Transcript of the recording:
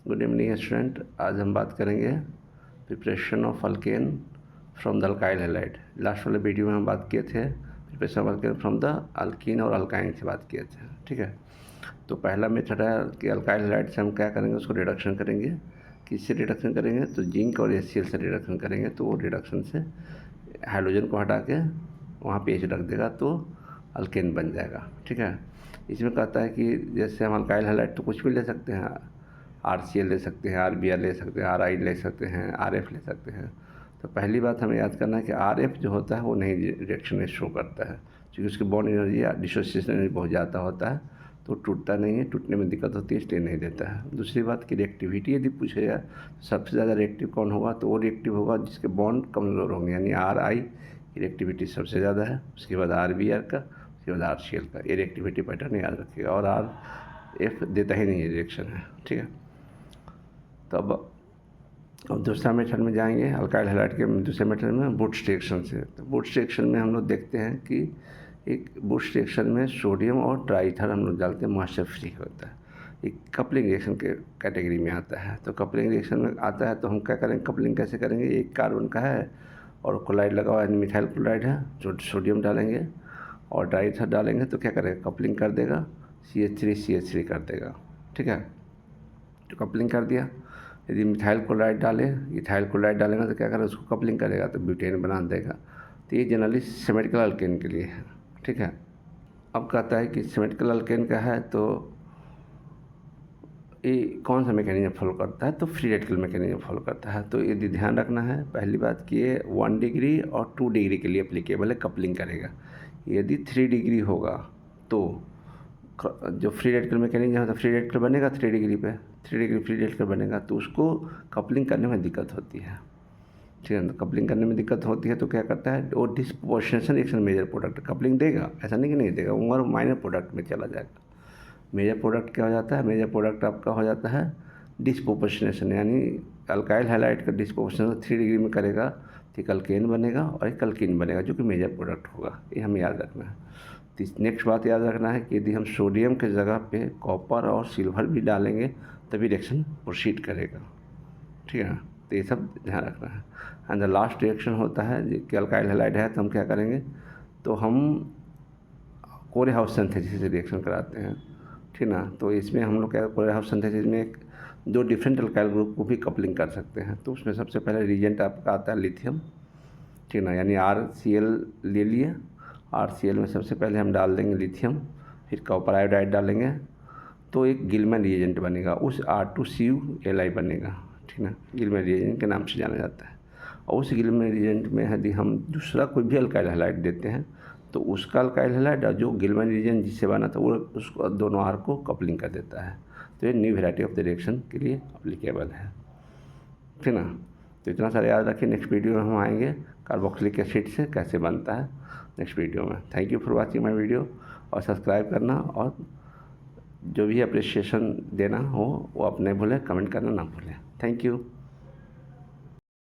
Good evening student. आज हम बात करेंगे preparation of alkane from the alkyl halide. Last वाले वीडियो में हम बात किए थे preparation of alkane from the alkyne और अल्काइन से बात किए थे। ठीक है, तो पहला मेथड है कि अल्काइल हैलाइड से हम क्या करेंगे, उसको रिडक्शन करेंगे। किससे रिडक्शन करेंगे? तो जिंक और HCl से रिडक्शन करेंगे। तो वो रिडक्शन से हाइड्रोजन को हटा के वहाँ पे H रख देगा तो अल्केन बन जाएगा। ठीक है, इसमें कहता है कि जैसे हम अल्काइल हैलाइड तो कुछ भी ले सकते हैं, RCl ले सकते हैं, RBr ले सकते हैं, RI ले सकते हैं, RF ले सकते हैं। तो पहली बात हमें याद करना है कि RF जो होता है वो नहीं रिएक्शन शो करता है, क्योंकि उसकी बॉन्ड एनर्जी या डिसोसिएशन एनर्जी बहुत ज़्यादा होता है, तो टूटता नहीं है, टूटने में दिक्कत होती है, इसलिए नहीं देता है। दूसरी बात की रिएक्टिविटी यदि पूछेगा तो सबसे ज़्यादा रिएक्टिव कौन होगा? तो वो रिएक्टिव होगा जिसके बॉन्ड कमज़ोर होंगे, यानी RI की रिएक्टिविटी सबसे ज़्यादा है, उसके बाद RBr का, उसके बाद RCl का। ये रिएक्टिविटी पैटर्न याद रखिएगा। और RF देता ही नहीं है रिएक्शन है। ठीक है, तो अब दूसरा मेथड में जाएंगे अल्काइल हैलाइड के दूसरे मेथड में बूट्स रिएक्शन से। तो बूट्स रिएक्शन में हम लोग देखते हैं कि एक बूट्स रिएक्शन में सोडियम और ट्राईथर हम लोग डालते हैं, मॉइस्चर फ्री होता है। एक कपलिंग रिएक्शन के कैटेगरी में आता है। तो कपलिंग रिएक्शन में आता है तो हम क्या करेंगे, कपलिंग कैसे करेंगे? एक कार्बन का है और क्लोराइड लगा हुआ है, मिथाइल क्लोराइड है, जो सोडियम डालेंगे और ट्राईथर डालेंगे तो क्या करेगा, कपलिंग कर देगा, CH3 कर देगा। ठीक है, तो कपलिंग कर दिया। यदि मिथाइल क्लोराइड डालें, इथाइल क्लोराइड डालेंगे तो क्या करेगा, उसको कपलिंग करेगा तो ब्यूटेन बना देगा। तो ये जनरली सिमेट्रिकल अल्केन के लिए है। ठीक है, अब कहता है कि सिमेट्रिकल अल्केन का है तो ये कौन सा मैकेनिज्म फॉलो करता है? तो फ्री रेडिकल मैकेनिज्म फॉलो करता है। तो यदि ध्यान रखना है, पहली बात कि ये 1 डिग्री और 2 डिग्री के लिए अप्लीकेबल है, कपलिंग करेगा। यदि 3 डिग्री होगा तो जो फ्री रेडिकल मैकेनिज्म है तो फ्री रेडिकल बनेगा 3 डिग्री पे, 3 डिग्री फ्री रेडिकल बनेगा तो उसको कपलिंग करने में दिक्कत होती है। ठीक है, तो कपलिंग करने में दिक्कत होती है तो क्या करता है, वो disproportionation reaction major product coupling देगा, ऐसा नहीं कि नहीं देगा, वो माइनर प्रोडक्ट में चला जाएगा। मेजर प्रोडक्ट क्या हो जाता है? मेजर प्रोडक्ट आपका हो जाता है डिस्प्रोपोर्शनेशन, यानी अल्काइल हैलाइड का डिस्प्रोपोर्शनेशन 3 डिग्री में करेगा तो एक अल्केन बनेगा और एक अल्कीन बनेगा, जो कि मेजर प्रोडक्ट होगा। ये हमें याद रखना है। तो नेक्स्ट बात याद रखना है कि यदि हम सोडियम के जगह पे कॉपर और सिल्वर भी डालेंगे तभी रिएक्शन प्रोसीड करेगा। ठीक है ना, तो ये सब ध्यान रखना है। एंड द लास्ट रिएक्शन होता है कि अल्काइल हैलाइड है तो हम क्या करेंगे, तो हम कोरे हाउस सिंथेसिस से रिएक्शन कराते हैं। ठीक ना, तो इसमें हम लोग क्या, कोरे हाउस सिंथेसिस में एक 2 डिफरेंट अल्काइल ग्रुप को भी कपलिंग कर सकते हैं। तो उसमें सबसे पहले रिएजेंट आपका आता है लिथियम। ठीक ना, यानी RCl ले लिए, RCl में सबसे पहले हम डाल देंगे लिथियम, फिर कॉपर आयोडाइड डालेंगे तो एक गिलमैन रिएजेंट बनेगा, उस R2CuLi बनेगा। ठीक ना, गिलमैन रिएजेंट के नाम से जाना जाता है। और उस गिलमैन रिएजेंट में यदि हम दूसरा कोई भी अल्काइल हैलाइड देते हैं तो उसका अल्काइल हैलाइड और जो गिलमैन रिएजेंट जिससे बना था वो उसको दोनों R को कपलिंग कर देता है। तो ये new variety of the reaction के लिए अप्लीकेबल है। ठीक ना, तो इतना सारा याद रखिए। नेक्स्ट वीडियो में हम आएंगे कार्बोक्सिलिक एसिड से कैसे बनता है, नेक्स्ट वीडियो में। Thank you for watching my video, और सब्सक्राइब करना और जो भी अप्रिसिएशन देना हो वो अपने भूलें, कमेंट करना ना भूलें। Thank you.